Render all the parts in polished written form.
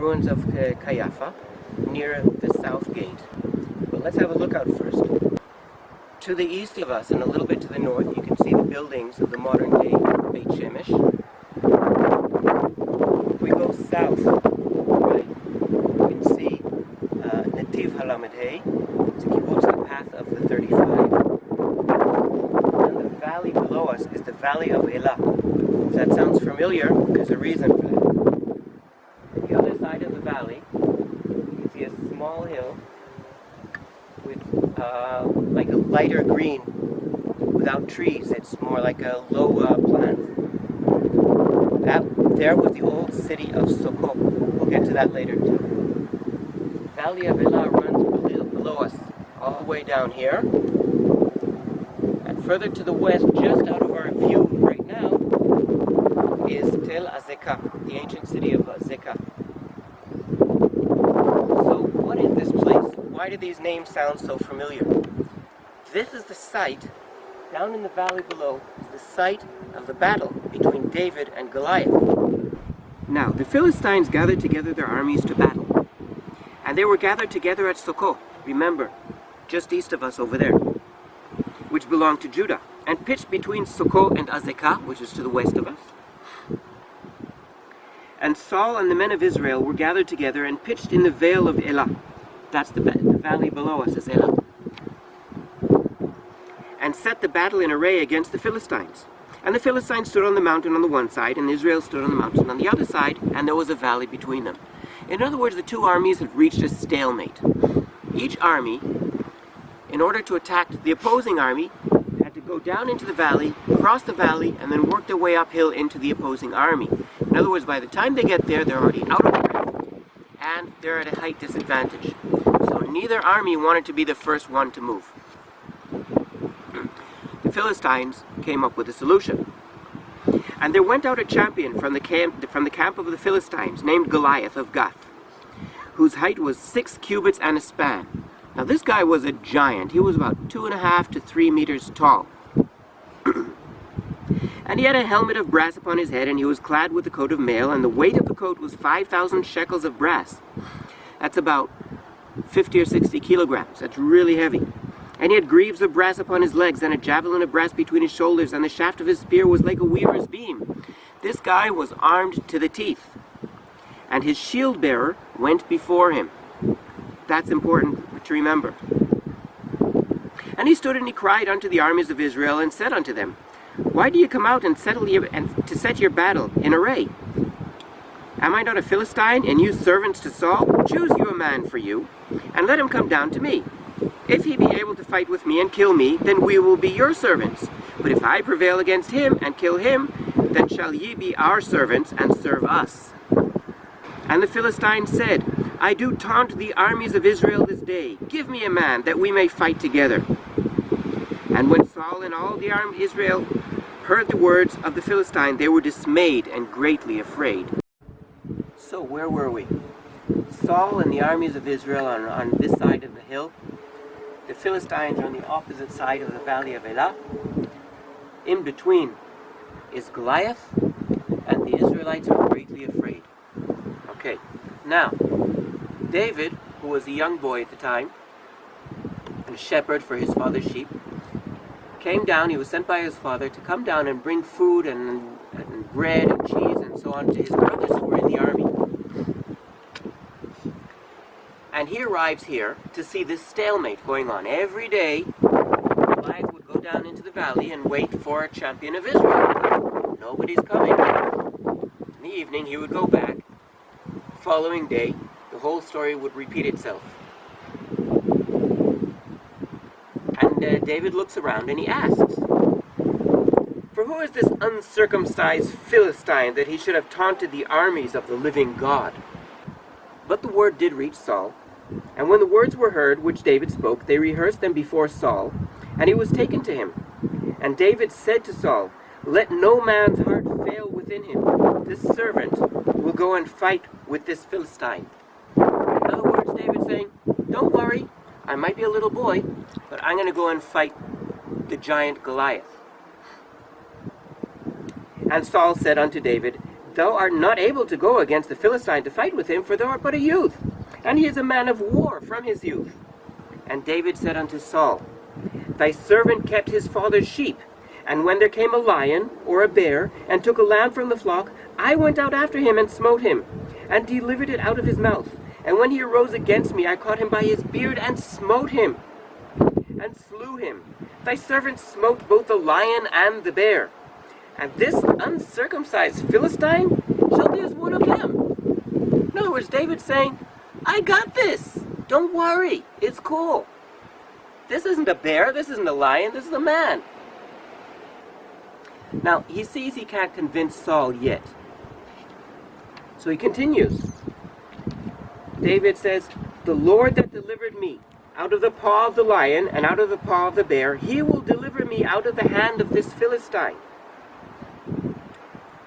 ruins of Caiapha, near the south gate. But let's have a look out first. To the east of us, and a little bit to the north, you can see the buildings of the modern-day Beit Shemesh. If we go south, right, you can see Nativ HaLamed-Hey, it's the path of the 35. And the valley below us is the valley of Elah. If that sounds familiar, there's a reason for that. On the other side of the valley, you can see a small hill with like a lighter green without trees. It's more like a low plant. There was the old city of Sukkot. We'll get to that later too. The valley of Elah runs below us all the way down here. And further to the west, just out of our view right now, is Tel Azekah, the ancient city of Azekah. So what is this place? Why do these names sound so familiar? This is the site, down in the valley below, is the site of the battle between David and Goliath. Now, the Philistines gathered together their armies to battle. And they were gathered together at Sukkot, remember, just east of us over there, which belonged to Judah, and pitched between Sukkot and Azekah, which is to the west of us. And Saul and the men of Israel were gathered together and pitched in the vale of Elah. That's the valley below us is Elah. And set the battle in array against the Philistines. And the Philistines stood on the mountain on the one side, and Israel stood on the mountain on the other side, and there was a valley between them. In other words, the two armies had reached a stalemate. Each army, in order to attack the opposing army, had to go down into the valley, cross the valley, and then work their way uphill into the opposing army. In other words, by the time they get there, they're already out of breath, and they're at a height disadvantage. So neither army wanted to be the first one to move. The Philistines came up with a solution. And there went out a champion from the camp of the Philistines, named Goliath of Gath, whose height was 6 cubits and a span. Now this guy was a giant. He was about 2.5 to 3 meters tall. And he had a helmet of brass upon his head, and he was clad with a coat of mail, and the weight of the coat was 5,000 shekels of brass. That's about 50 or 60 kilograms. That's really heavy. And he had greaves of brass upon his legs, and a javelin of brass between his shoulders, and the shaft of his spear was like a weaver's beam. This guy was armed to the teeth. And his shield bearer went before him. That's important to remember. And he stood and he cried unto the armies of Israel, and said unto them, Why do you come out and to set your battle in array? Am I not a Philistine, and you servants to Saul? Choose you a man for you, and let him come down to me. If he be able to fight with me and kill me, then we will be your servants. But if I prevail against him and kill him, then shall ye be our servants and serve us. And the Philistines said, I do taunt the armies of Israel this day. Give me a man, that we may fight together. And when Saul and all the army of Israel heard the words of the Philistine, they were dismayed and greatly afraid. So where were we? Saul and the armies of Israel are on this side of the hill. The Philistines are on the opposite side of the valley of Elah. In between is Goliath, and the Israelites are greatly afraid. Okay, now, David, who was a young boy at the time, and a shepherd for his father's sheep, came down. He was sent by his father to come down and bring food and bread and cheese and so on to his brothers who were in the army. And he arrives here to see this stalemate going on. Every day, Goliath would go down into the valley and wait for a champion of Israel. Nobody's coming. In the evening, he would go back. The following day, the whole story would repeat itself. And David looks around and he asks, For who is this uncircumcised Philistine that he should have taunted the armies of the living God? But the word did reach Saul, and when the words were heard which David spoke, they rehearsed them before Saul, and he was taken to him. And David said to Saul, Let no man's heart fail within him. This servant will go and fight with this Philistine. In other words, David's saying, Don't worry, I might be a little boy, but I'm going to go and fight the giant Goliath. And Saul said unto David, Thou art not able to go against the Philistine to fight with him, for thou art but a youth, and he is a man of war from his youth. And David said unto Saul, Thy servant kept his father's sheep, and when there came a lion or a bear, and took a lamb from the flock, I went out after him and smote him, and delivered it out of his mouth. And when he arose against me, I caught him by his beard, and smote him, and slew him. Thy servant smote both the lion and the bear. And this uncircumcised Philistine shall be as one of them. In other words, David's saying, I got this. Don't worry. It's cool. This isn't a bear. This isn't a lion. This is a man. Now, he sees he can't convince Saul yet. So he continues. David says, The Lord that delivered me out of the paw of the lion and out of the paw of the bear, he will deliver me out of the hand of this Philistine.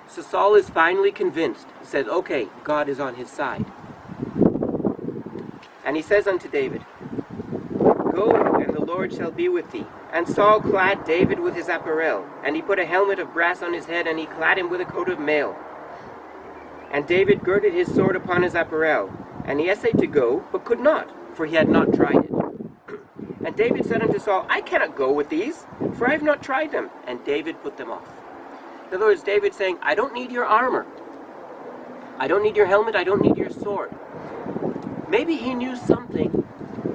So Saul is finally convinced. He says, okay, God is on his side. And he says unto David, Go, and the Lord shall be with thee. And Saul clad David with his apparel, and he put a helmet of brass on his head, and he clad him with a coat of mail. And David girded his sword upon his apparel, and he essayed to go, but could not, for he had not tried it. And David said unto Saul, I cannot go with these, for I have not tried them. And David put them off. In other words, David's saying, I don't need your armor. I don't need your helmet. I don't need your sword. Maybe he knew something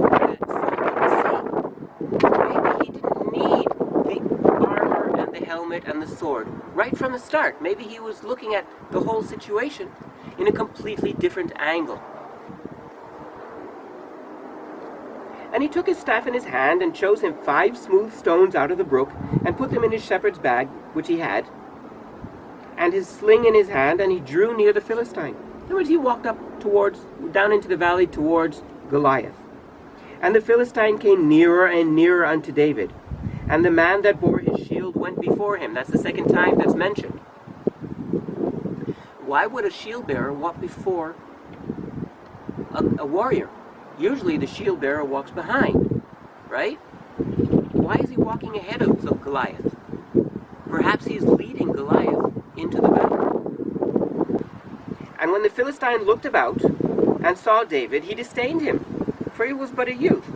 that Saul didn't see. Maybe he didn't need the armor and the helmet and the sword right from the start. Maybe he was looking at the whole situation in a completely different angle. And he took his staff in his hand, and chose him 5 smooth stones out of the brook, and put them in his shepherd's bag, which he had, and his sling in his hand, and he drew near the Philistine. In other words, he walked up down into the valley towards Goliath. And the Philistine came nearer and nearer unto David. And the man that bore his shield went before him. That's the second time that's mentioned. Why would a shield bearer walk before a warrior? Usually the shield bearer walks behind, right? Why is he walking ahead of Goliath? Perhaps he's leading Goliath into the battle. And when the Philistine looked about and saw David, he disdained him, for he was but a youth.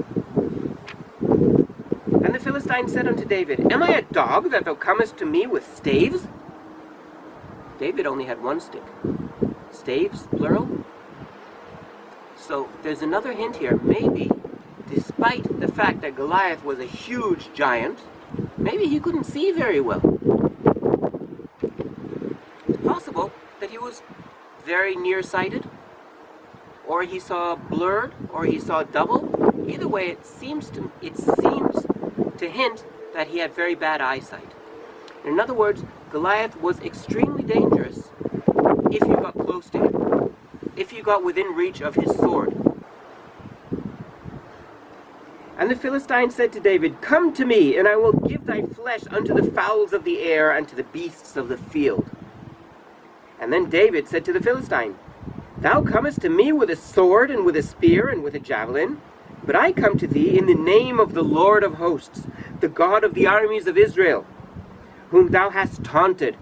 And the Philistine said unto David, Am I a dog that thou comest to me with staves? David only had 1 stick. Staves, plural. So there's another hint here. Maybe, despite the fact that Goliath was a huge giant, maybe he couldn't see very well. It's possible that he was very nearsighted, or he saw blurred, or he saw double. Either way, it seems to hint that he had very bad eyesight. In other words, Goliath was extremely dangerous if you got close to him, if you got within reach of his sword. And the Philistine said to David, Come to me, and I will give thy flesh unto the fowls of the air and to the beasts of the field. And then David said to the Philistine, Thou comest to me with a sword and with a spear and with a javelin, but I come to thee in the name of the Lord of hosts, the God of the armies of Israel, whom thou hast taunted.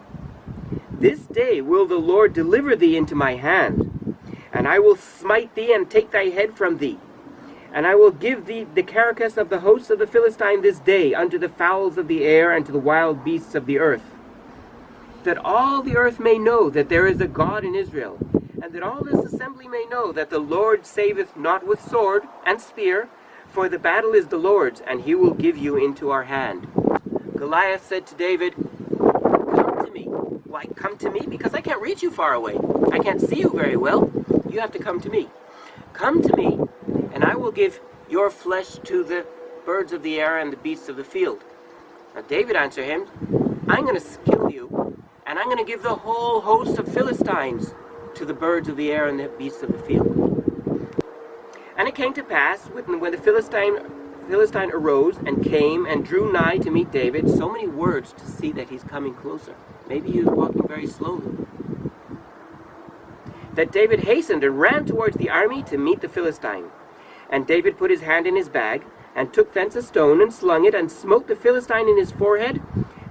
This day will the Lord deliver thee into my hand, and I will smite thee and take thy head from thee. And I will give thee the carcass of the hosts of the Philistine this day unto the fowls of the air and to the wild beasts of the earth, that all the earth may know that there is a God in Israel, and that all this assembly may know that the Lord saveth not with sword and spear, for the battle is the Lord's, and he will give you into our hand. Goliath said to David, Come to me. Why come to me? Because I can't reach you far away. I can't see you very well. You have to come to me. Come to me, and I will give your flesh to the birds of the air and the beasts of the field. Now David answered him, I'm going to kill you, and I'm going to give the whole host of Philistines to the birds of the air and the beasts of the field. And it came to pass, when the Philistine arose and came and drew nigh to meet David, so many words to see that he's coming closer. Maybe he was walking very slowly. That David hastened and ran towards the army to meet the Philistine. And David put his hand in his bag, and took thence a stone, and slung it, and smote the Philistine in his forehead,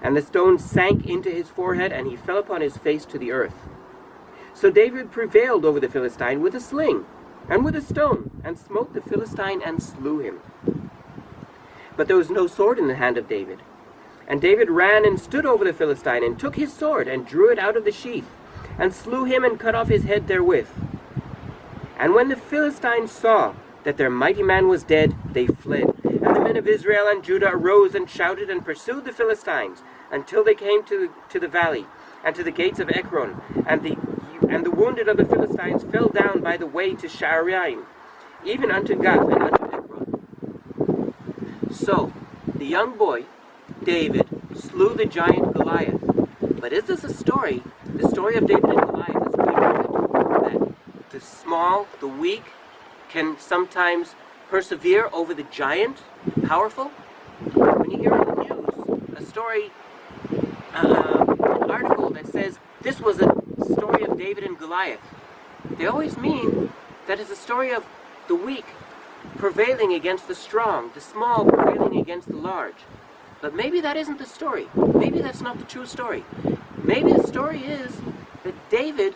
and the stone sank into his forehead, and he fell upon his face to the earth. So David prevailed over the Philistine with a sling and with a stone, and smote the Philistine and slew him. But there was no sword in the hand of David. And David ran and stood over the Philistine, and took his sword, and drew it out of the sheath, and slew him, and cut off his head therewith. And when the Philistines saw that their mighty man was dead, they fled. And the men of Israel and Judah arose and shouted, and pursued the Philistines, until they came to the valley, and to the gates of Ekron. And the wounded of the Philistines fell down by the way to Shaaraim, even unto Gath and unto Ekron. So the young boy David slew the giant Goliath. But is this a story? The story of David and Goliath is that the small, the weak, can sometimes persevere over the giant, powerful. When you hear on the news a story, an article that says this was a story of David and Goliath, they always mean that it's a story of the weak prevailing against the strong, the small prevailing against the large. But maybe that isn't the story. Maybe that's not the true story. Maybe the story is that David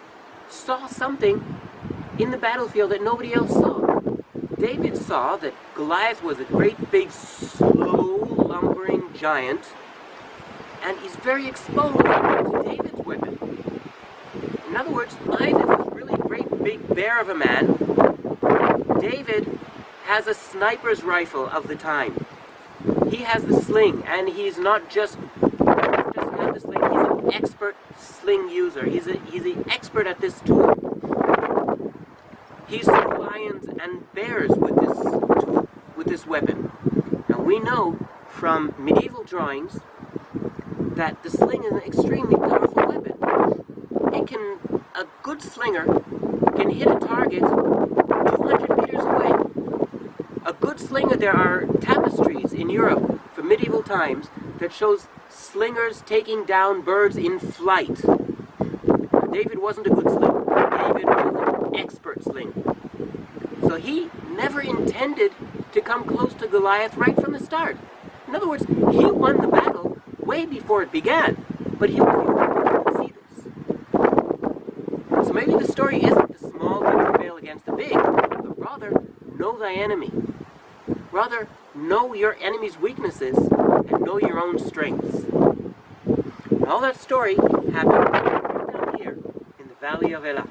saw something in the battlefield that nobody else saw. David saw that Goliath was a great big slow lumbering giant, and he's very exposed to David's weapon. In other words, Goliath is this really great big bear of a man. David has a sniper's rifle of the time. He has the sling, and he's not just got the sling, he's an expert sling user. He's an expert at this tool. He slew lions and bears with this tool, with this weapon. Now we know from medieval drawings that the sling is an extremely powerful weapon. A good slinger can hit a target 200 meters away. A good slinger, there are tapestries in Europe from medieval times that shows slingers taking down birds in flight. David wasn't a good slinger. David was an expert slinger. So he never intended to come close to Goliath right from the start. In other words, he won the battle way before it began, but he was the only one to see this. So maybe the story isn't the small that prevail against the big, but rather know thy enemy. Rather, know your enemy's weaknesses and know your own strengths. And all that story happened down here in the Valley of Elah.